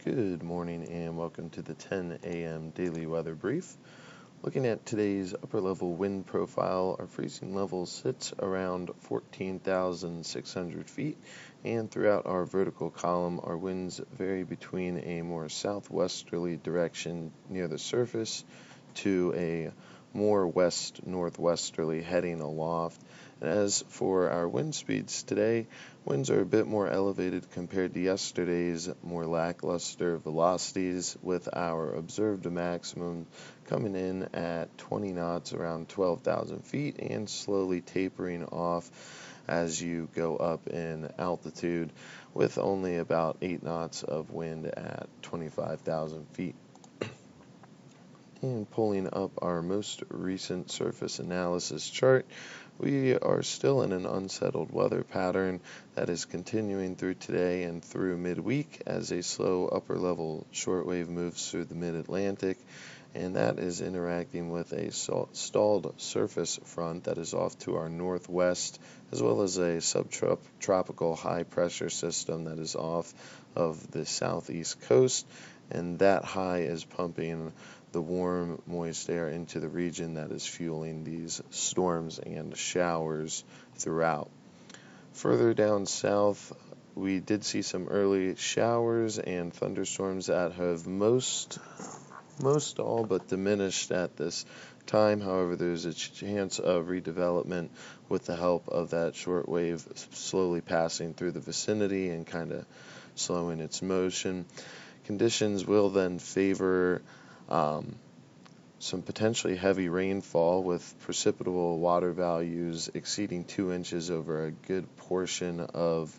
Good morning and welcome to the 10 a.m. Daily Weather Brief. Looking at today's upper level wind profile, our freezing level sits around 14,600 feet, and throughout our vertical column, our winds vary between a more southwesterly direction near the surface to a more west-northwesterly heading aloft. And as for our wind speeds today, winds are a bit more elevated compared to yesterday's more lackluster velocities, with our observed maximum coming in at 20 knots around 12,000 feet and slowly tapering off as you go up in altitude, with only about 8 knots of wind at 25,000 feet. And pulling up our most recent surface analysis chart, we are still in an unsettled weather pattern that is continuing through today and through midweek as a slow upper-level shortwave moves through the mid-Atlantic, and that is interacting with a stalled surface front that is off to our northwest, as well as a subtropical high-pressure system that is off of the southeast coast, and that high is pumping the warm, moist air into the region that is fueling these storms and showers throughout. Further down south, we did see some early showers and thunderstorms that have most all but diminished at this time. However, there's a chance of redevelopment with the help of that short wave slowly passing through the vicinity and kind of slowing its motion. Conditions will then favor some potentially heavy rainfall, with precipitable water values exceeding 2 inches over a good portion of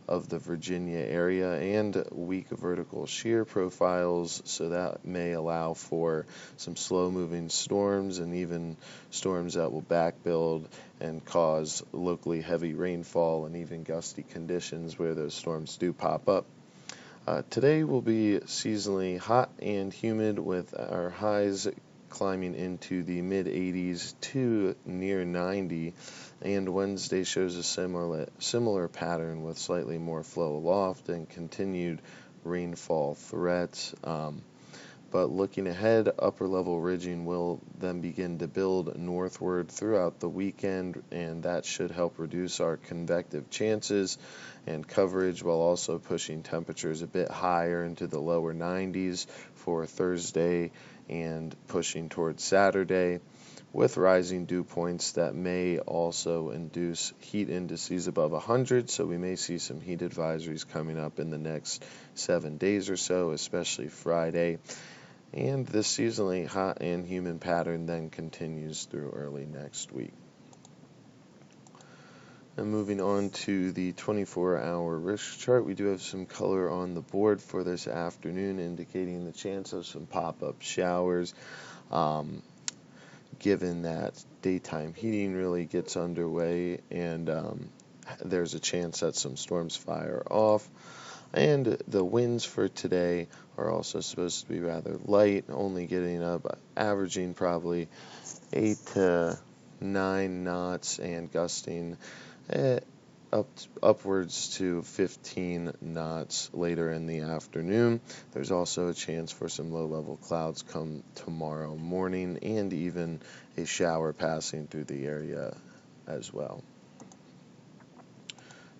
the Virginia area, and weak vertical shear profiles, so that may allow for some slow-moving storms and even storms that will backbuild and cause locally heavy rainfall and even gusty conditions where those storms do pop up. Today will be seasonally hot and humid, with our highs climbing into the mid-80s to near 90, and Wednesday shows a similar pattern with slightly more flow aloft and continued rainfall threats. But looking ahead, upper-level ridging will then begin to build northward throughout the weekend, and that should help reduce our convective chances and coverage, while also pushing temperatures a bit higher into the lower 90s for Thursday and pushing towards Saturday, with rising dew points that may also induce heat indices above 100, so we may see some heat advisories coming up in the next 7 days or so, especially Friday. And this seasonally hot and humid pattern then continues through early next week. And moving on to the 24-hour risk chart, we do have some color on the board for this afternoon, indicating the chance of some pop-up showers, given that daytime heating really gets underway, and there's a chance that some storms fire off. And the winds for today are also supposed to be rather light, only getting up, averaging probably 8 to 9 knots and gusting upwards to 15 knots later in the afternoon. There's also a chance for some low-level clouds come tomorrow morning, and even a shower passing through the area as well.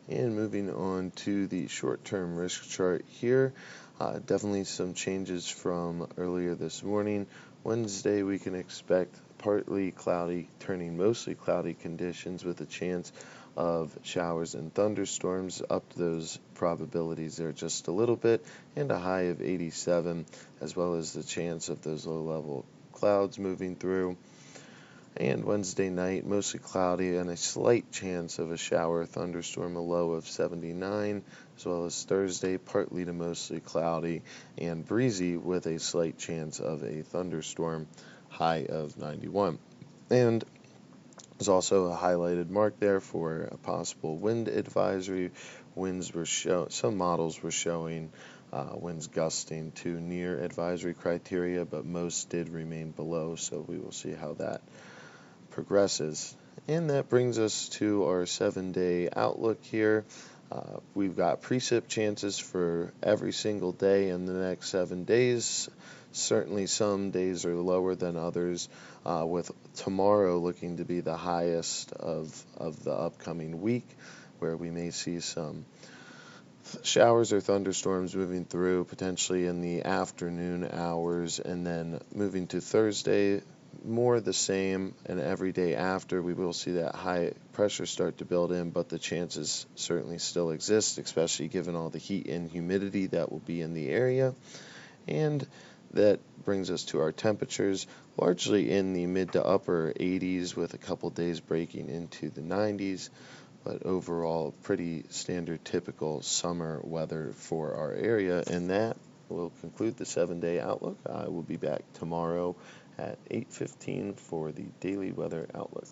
And moving on to the short-term risk chart here, definitely some changes from earlier this morning. Wednesday, we can expect partly cloudy, turning mostly cloudy conditions with a chance of showers and thunderstorms, up to those probabilities there just a little bit, and a high of 87, as well as the chance of those low-level clouds moving through. And Wednesday night, mostly cloudy and a slight chance of a shower or thunderstorm, a low of 79, as well as Thursday, partly to mostly cloudy and breezy with a slight chance of a thunderstorm, high of 91. And there's also a highlighted mark there for a possible wind advisory. Some models were showing winds gusting to near advisory criteria, but most did remain below, so we will see how that progresses. And that brings us to our 7-day outlook here. We've got precip chances for every single day in the next 7 days. Certainly some days are lower than others, with tomorrow looking to be the highest of the upcoming week, where we may see some showers or thunderstorms moving through potentially in the afternoon hours, and then moving to Thursday, more the same, and every day after we will see that high pressure start to build in, but the chances certainly still exist, especially given all the heat and humidity that will be in the area. And that brings us to our temperatures, largely in the mid to upper 80s with a couple days breaking into the 90s, but overall pretty standard typical summer weather for our area. And that will conclude the 7-day outlook. I will be back tomorrow at 8:15 for the daily weather outlook.